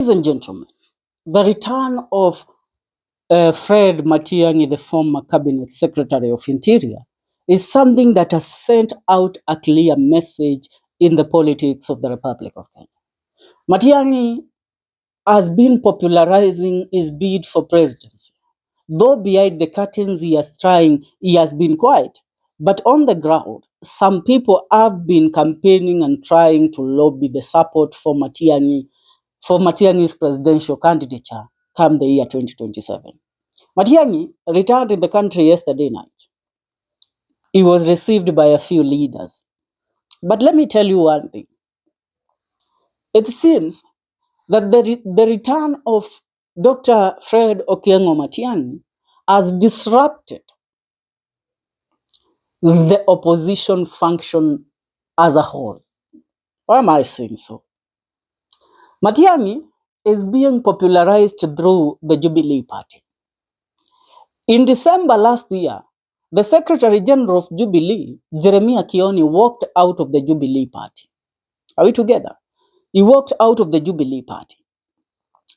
Ladies and gentlemen, the return of Fred Matiang'i, the former Cabinet Secretary of Interior, is something that has sent out a clear message in the politics of the Republic of Kenya. Matiang'i has been popularizing his bid for presidency. Though behind the curtains he has been quiet, but on the ground, some people have been campaigning and trying to lobby the support for Matiang'i's presidential candidature come the year 2027. Matiang'i returned in the country yesterday night. He was received by a few leaders. But let me tell you one thing. It seems that the return of Dr. Fred Okieng'o Matiang'i has disrupted the opposition function as a whole. Why am I saying so? Matiang'i is being popularized through the Jubilee Party. In December last year, the Secretary General of Jubilee, Jeremiah Kioni, walked out of the Jubilee Party. Are we together? He walked out of the Jubilee Party.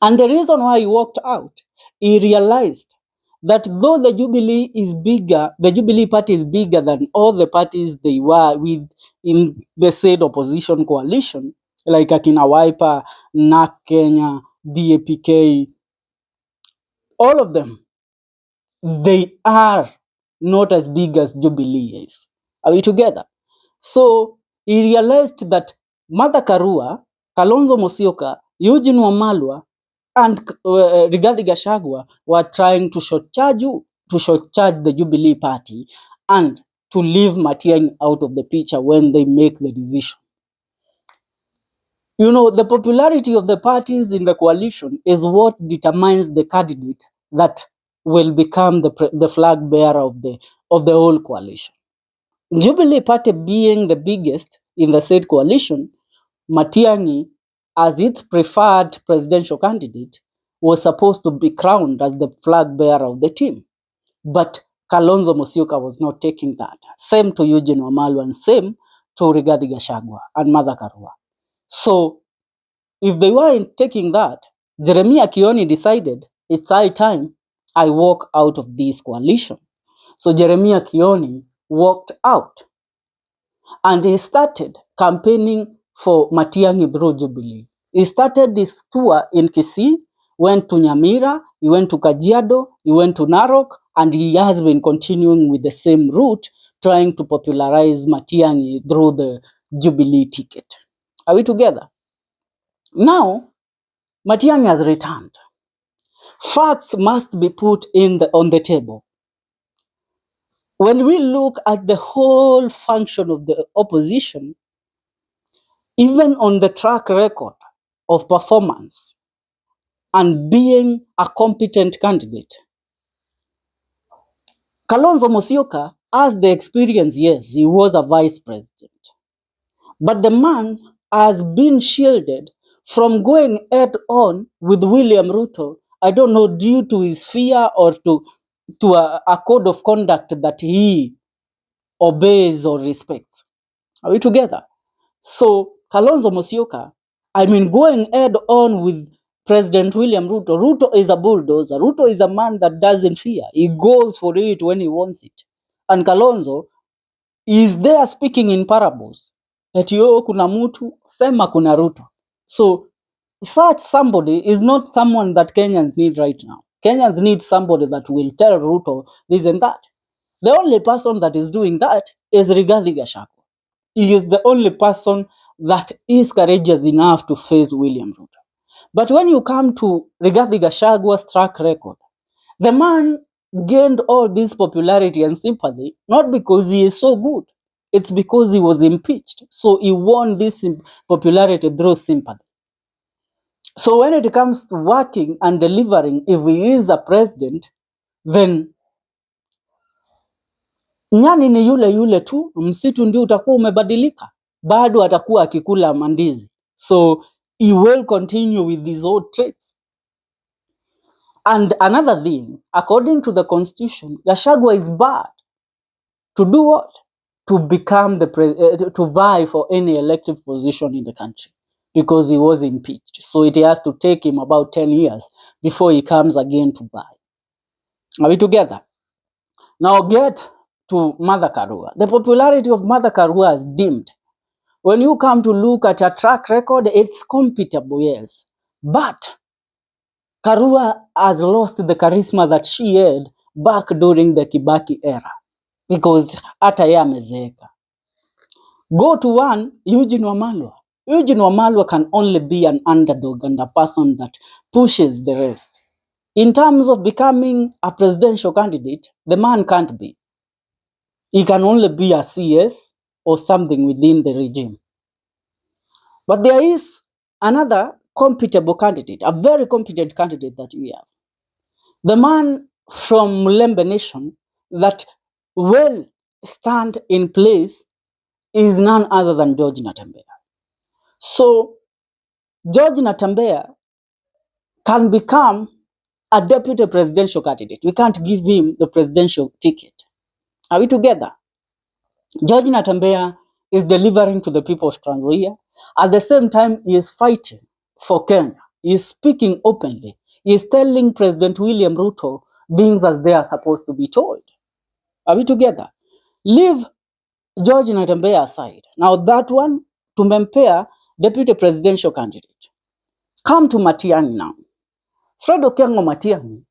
And the reason why he walked out, he realized that though the Jubilee Party is bigger than all the parties they were with in the said opposition coalition, like Akina Wiper, NAK Kenya, DAPK, all of them, they are not as big as Jubilee is. Are we together? So he realized that Martha Karua, Kalonzo Musyoka, Eugene Wamalwa, and Rigathi Gachagua were trying to shortcharge the Jubilee Party and to leave Matiang'i out of the picture when they make the decision. You know, the popularity of the parties in the coalition is what determines the candidate that will become the flag bearer of the whole coalition. Jubilee Party being the biggest in the said coalition, Matiang'i, as its preferred presidential candidate, was supposed to be crowned as the flag bearer of the team. But Kalonzo Musyoka was not taking that. Same to Eugene Wamalwa and same to Rigathi Gachagua and Martha Karua. So if they weren't taking that, Jeremiah Kioni decided it's high time I walk out of this coalition. So Jeremiah Kioni walked out and he started campaigning for Matiang'i through Jubilee. He started this tour in Kisii, went to Nyamira, he went to Kajiado, he went to Narok, and he has been continuing with the same route, trying to popularize Matiang'i through the Jubilee ticket. Are we together? Now, Matiang'i has returned. Facts must be put on the table. When we look at the whole function of the opposition, even on the track record of performance and being a competent candidate, Kalonzo Musyoka has the experience, yes, he was a vice president. But the man has been shielded from going head on with William Ruto, I don't know, due to his fear or to a code of conduct that he obeys or respects. Are we together? So Kalonzo Musyoka, going head on with President William Ruto. Ruto is a bulldozer. Ruto is a man that doesn't fear. He goes for it when he wants it. And Kalonzo is there speaking in parables. Eti kuna mutu, sema kuna Ruto. So such somebody is not someone that Kenyans need right now. Kenyans need somebody that will tell Ruto this and that. The only person that is doing that is Rigathi Gachagua. He is the only person that is courageous enough to face William Ruto. But when you come to Rigathi Gachagua's track record, the man gained all this popularity and sympathy not because he is so good. It's because he was impeached. So he won this popularity through sympathy. So when it comes to working and delivering, if he is a president, then nyani ni yule yule tu, msitu ndio utakuwa umebadilika. Bado atakuwa akikula mandizi. So he will continue with these old traits. And another thing, according to the constitution, Gachagua is barred to do what? To become to vie for any elective position in the country. because he was impeached. So it has to take him about 10 years before he comes again to buy. Are we together? Now get to Martha Karua. The popularity of Martha Karua has dimmed. When you come to look at her track record, it's compatible, yes. But Karua has lost the charisma that she had back during the Kibaki era because hata yeye amezeeka. Go to one, Eugene Wamalwa. Eugene Wamalwa can only be an underdog and a person that pushes the rest. In terms of becoming a presidential candidate, the man can't be. He can only be a CS or something within the regime. But there is another compatible candidate, a very competent candidate that we have. The man from Mulembe Nation that will stand in place is none other than George Natembeya. So George Natembeya can become a deputy presidential candidate. We can't give him the presidential ticket. Are we together? George Natembeya is delivering to the people of Trans Nzoia. At the same time, he is fighting for Kenya. He is speaking openly. He is telling President William Ruto things as they are supposed to be told. Are we together? Leave George Natembeya aside. Now that one, tumempea deputy presidential candidate. Come to Matiang'i now. Fred Okengo Matiang'i,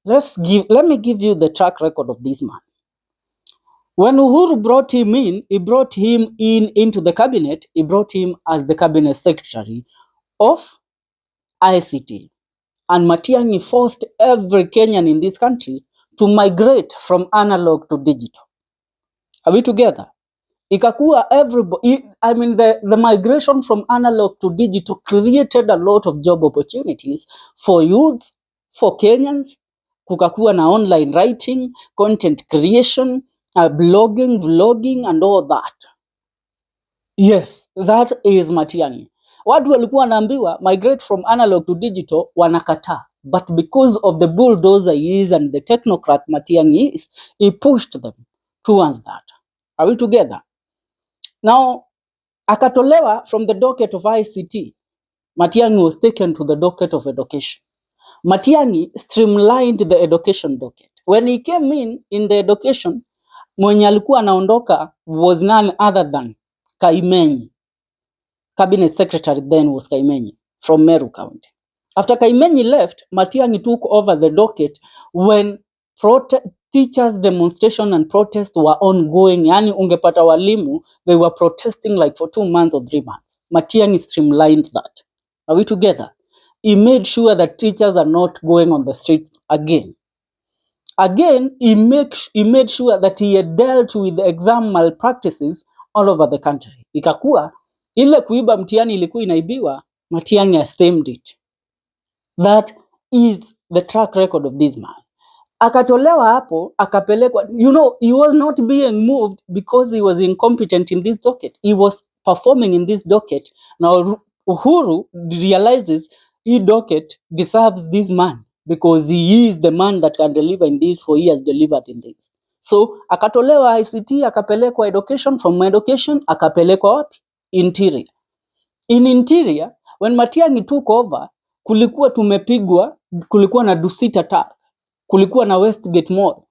let me give you the track record of this man. When Uhuru brought him in, he brought him into the cabinet. He brought him as the cabinet secretary of ICT. And Matiang'i forced every Kenyan in this country to migrate from analog to digital. Are we together? Ikakuwa everybody, the migration from analog to digital created a lot of job opportunities for youths, for Kenyans. Kukakuwa na online writing, content creation, blogging, vlogging, and all that. Yes, that is Matiang'i. Watu walikuwa wanaambiwa migrate from analog to digital, wanakataa. But because of the bulldozer he is and the technocrat Matiang'i is, he pushed them towards that. Are we together? Now, akatolewa from the docket of ICT. Matiang'i was taken to the docket of education. Matiang'i streamlined the education docket. When he came in the education, mwenye alikuwa anaondoka was none other than Kaimenyi. Cabinet secretary then was Kaimenyi from Meru County. After Kaimenyi left, Matiang'i took over the docket when teachers demonstration and protests were ongoing. Yani ungepata walimu, they were protesting like for 2 months or 3 months. Matiang'i streamlined that. Are we together? He made sure that teachers are not going on the street again. Again, he made sure that he had dealt with exam malpractices all over the country. Ikakuwa, ile kuiba mtihani ilikuwa inaibiwa, Matiang'i has tamed it. That is the track record of this man. Akatolewa hapo, akapelekwa, he was not being moved because he was incompetent in this docket. He was performing in this docket. Now, Uhuru realizes he docket deserves this man because he is the man that can deliver in this, for he has delivered in this. So, akatolewa ICT, akapelekwa education, from education, akapelekwa wapi? Interior. In interior, when Matiang'i took over, kulikuwa na Dusit attack, kulikuwa na Westgate Mall,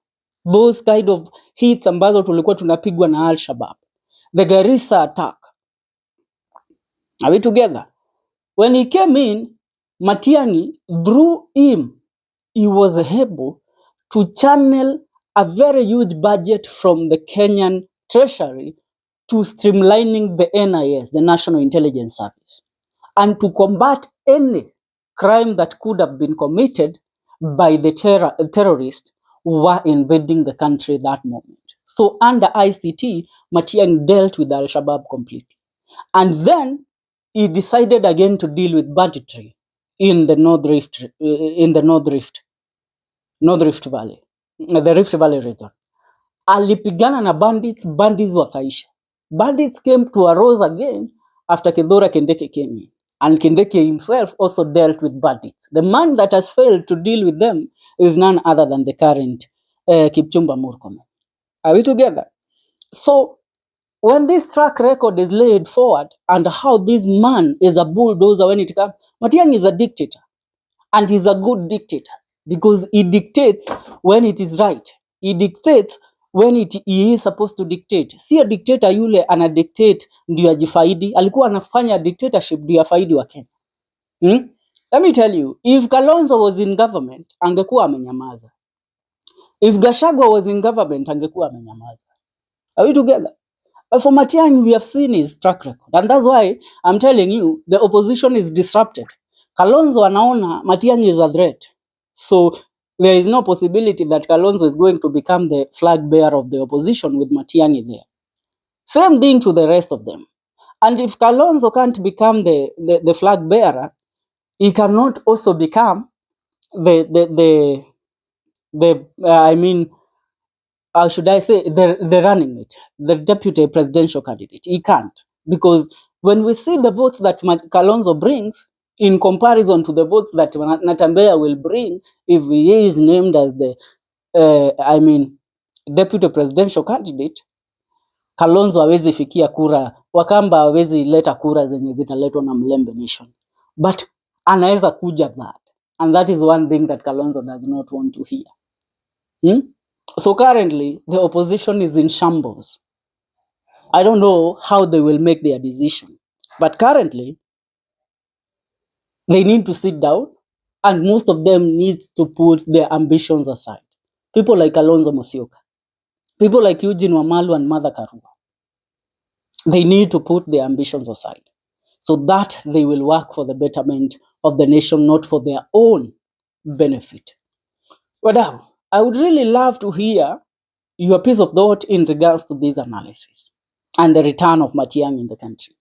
those kind of hits ambazo tulikuwa tunapigwa na Al-Shabaab, the Garissa attack. Are we together? When he came in, Matiang'i, through him, he was able to channel a very huge budget from the Kenyan treasury to streamlining the NIS, the National Intelligence Service, and to combat any crime that could have been committed by the terrorists who were invading the country that moment. So under ICT, Matiang'i dealt with Al-Shabaab completely. And then he decided again to deal with banditry in the North Rift Valley, the Rift Valley region. Alipigana na bandits wakaisha. Bandits came to arose again after Kithure Kindiki came in. And Kindiki himself also dealt with bandits. The man that has failed to deal with them is none other than the current Kipchumba Murkomen. Are we together? So when this track record is laid forward and how this man is a bulldozer when it comes, Matiang'i is a dictator, and he's a good dictator because he dictates when it is right. He dictates when he is supposed to dictate. Sio dictator yule ana dictate ndio ajifaidi, alikuwa anafanya dictatorship ndio afaidi wa Kenya. Let me tell you, if Kalonzo was in government, angekuwa amenyamaza. If Gachagua was in government, angekuwa amenyamaza. Are we together? But for Matiang'i, we have seen his track record. And that's why I'm telling you, the opposition is disrupted. Kalonzo anaona Matiang'i is a threat. So there is no possibility that Kalonzo is going to become the flag bearer of the opposition with Matiang'i there. Same thing to the rest of them. And if Kalonzo can't become the flag bearer, he cannot also become the I mean, how should I say, the running mate, the deputy presidential candidate. He can't, because when we see the votes that Kalonzo brings in comparison to the votes that Natembeya will bring if he is named as the deputy presidential candidate, Kalonzo hawezi fikia kura, Wakamba hawezi leta kura zenye zitaletwa na Mlembe Nation, but anaweza kuja that, and that is one thing that Kalonzo does not want to hear. So currently, the opposition is in shambles. I don't know how they will make their decision. But currently, they need to sit down, and most of them need to put their ambitions aside. People like Kalonzo Musyoka, people like Eugene Wamalu and Martha Karua, they need to put their ambitions aside so that they will work for the betterment of the nation, not for their own benefit. But I would really love to hear your piece of thought in regards to this analysis and the return of Matiang'i in the country.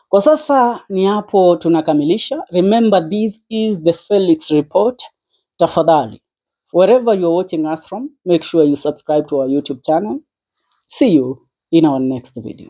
Kwa sasa ni hapo tunakamilisha. Remember, this is the Felix Report. Tafadhali, wherever you're watching us from, make sure you subscribe to our YouTube channel. See you in our next video.